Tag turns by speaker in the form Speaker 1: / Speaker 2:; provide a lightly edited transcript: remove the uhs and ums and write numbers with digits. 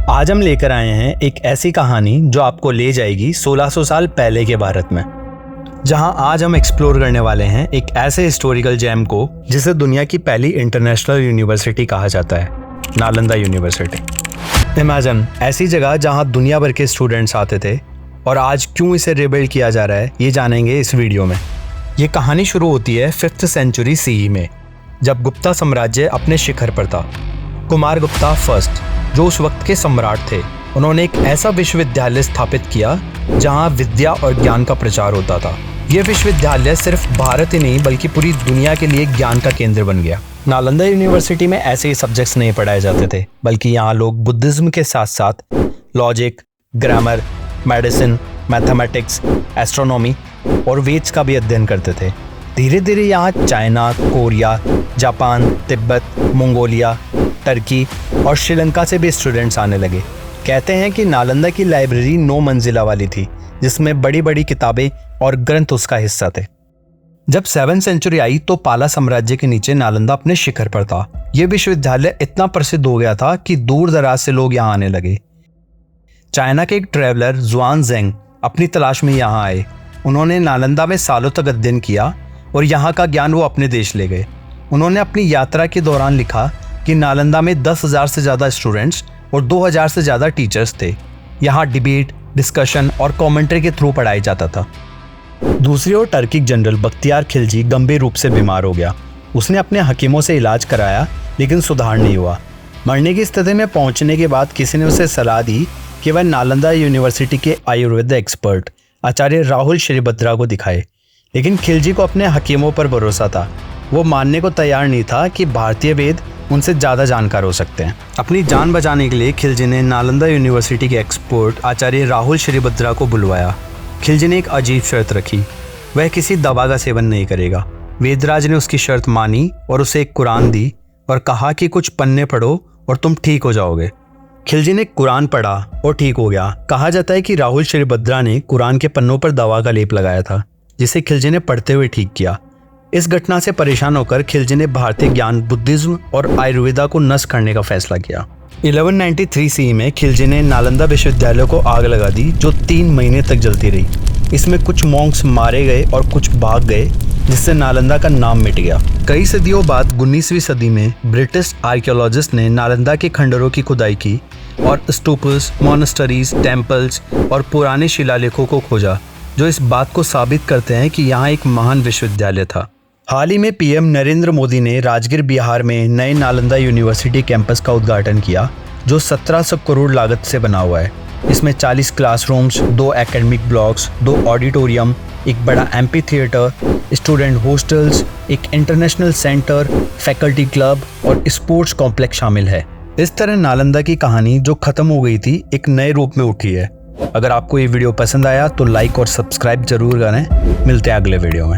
Speaker 1: आज हम लेकर आए हैं एक ऐसी कहानी जो आपको ले जाएगी 1600 साल पहले के भारत में, जहां आज हम एक्सप्लोर करने वाले हैं एक ऐसे हिस्टोरिकल जेम को जिसे दुनिया की पहली इंटरनेशनल यूनिवर्सिटी कहा जाता है, नालंदा यूनिवर्सिटी। इमेजिन ऐसी जगह जहां दुनिया भर के स्टूडेंट्स आते थे, और आज क्यों इसे रिबिल्ड किया जा रहा है ये जानेंगे इस वीडियो में। ये कहानी शुरू होती है 5th सेंचुरी CE में, जब गुप्ता साम्राज्य अपने शिखर पर था। कुमार गुप्ता फर्स्ट, जो उस वक्त के सम्राट थे, उन्होंने एक ऐसा विश्वविद्यालय स्थापित किया जहां विद्या और ज्ञान का प्रचार होता था। यह विश्वविद्यालय सिर्फ भारत ही नहीं बल्कि पूरी दुनिया के लिए ज्ञान का केंद्र बन गया। नालंदा यूनिवर्सिटी में ऐसे ही सब्जेक्ट्स नहीं पढ़ाए जाते थे, बल्कि यहाँ लोग बुद्धिज्म के साथ साथ logic, grammar, medicine, mathematics, astronomy और वेद्स का भी अध्ययन करते थे। धीरे धीरे यहाँ China, Korea, Japan, Tibet, Mongolia, Turkey और श्रीलंका से भी स्टूडेंट्स आने लगे। कहते हैं कि नालंदा की लाइब्रेरी 9 मंजिला वाली थी, जिसमें बड़ी बड़ी किताबें और ग्रंथ उसका हिस्सा थे। जब 7th सेंचुरी आई तो पाला साम्राज्य के नीचे नालंदा अपने शिखर पर था। यह विश्वविद्यालय इतना प्रसिद्ध हो गया था कि दूर दराज से लोग यहाँ आने लगे। चाइना के एक ट्रैवलर जुआन जेंग अपनी तलाश में यहाँ आए। उन्होंने नालंदा में सालों तक अध्ययन किया और यहाँ का ज्ञान वो अपने देश ले गए। उन्होंने अपनी यात्रा के दौरान लिखा कि नालंदा में 10,000 से ज़्यादा स्टूडेंट्स और 2,000 से ज़्यादा टीचर्स थे। यहाँ डिबेट, डिस्कशन और कमेंट्री के थ्रू पढ़ाया जाता था। दूसरी ओर टर्की जनरल बख्तियार खिलजी गंभीर रूप से बीमार हो गया। उसने अपने हकीमों से इलाज कराया, लेकिन सुधार नहीं हुआ। मरने की स्थिति में पहुंचने के बाद किसी ने उसे सलाह दी कि वह नालंदा यूनिवर्सिटी के आयुर्वेद एक्सपर्ट आचार्य राहुल श्रीभद्रा को दिखाए। लेकिन खिलजी को अपने हकीमों पर भरोसा था। वो मानने को तैयार नहीं था कि भारतीय वेद उनसे ज़्यादा जानकार हो सकते हैं। अपनी जान बचाने के लिए खिलजी ने नालंदा यूनिवर्सिटी के एक्सपर्ट आचार्य राहुल श्रीभद्रा को बुलवाया। खिलजी ने एक अजीब शर्त रखी, वह किसी दवा का सेवन नहीं करेगा। वेदराज ने उसकी शर्त मानी और उसे एक कुरान दी और कहा कि कुछ पन्ने पढ़ो और तुम ठीक हो जाओगे। खिलजी ने कुरान पढ़ा और ठीक हो गया। कहा जाता है कि राहुल श्रीभद्रा ने कुरान के पन्नों पर दवा का लेप लगाया था, जिसे खिलजी ने पढ़ते हुए ठीक किया। इस घटना से परेशान होकर खिलजी ने भारतीय ज्ञान, बुद्धिज्म और आयुर्वेदा को नष्ट करने का फैसला किया। 1193 CE में खिलजी ने नालंदा विश्वविद्यालय को आग लगा दी, जो 3 महीने तक जलती रही। इसमें कुछ मॉन्क्स मारे गए और कुछ भाग गए, जिससे नालंदा का नाम मिट गया। कई सदियों बाद 19वीं सदी में ब्रिटिश आर्कियोलॉजिस्ट ने नालंदा के खंडरों की खुदाई की और स्तूप्स, मॉनेस्टरीज, टेम्पल्स और पुराने शिलालेखों को खोजा, जो इस बात को साबित करते हैं कि यहाँ एक महान विश्वविद्यालय था। हाल ही में PM नरेंद्र मोदी ने राजगीर, बिहार में नए नालंदा यूनिवर्सिटी कैंपस का उद्घाटन किया, जो 1700 करोड़ लागत से बना हुआ है। इसमें 40 क्लासरूम्स, 2 एकेडमिक ब्लॉक्स, 2 ऑडिटोरियम, एक बड़ा एम्पी थिएटर, स्टूडेंट हॉस्टल्स, एक इंटरनेशनल सेंटर, फैकल्टी क्लब और स्पोर्ट्स कॉम्प्लेक्स शामिल है। इस तरह नालंदा की कहानी जो खत्म हो गई थी, एक नए रूप में उठी है। अगर आपको ये वीडियो पसंद आया तो लाइक और सब्सक्राइब जरूर करें। मिलते हैं अगले वीडियो में।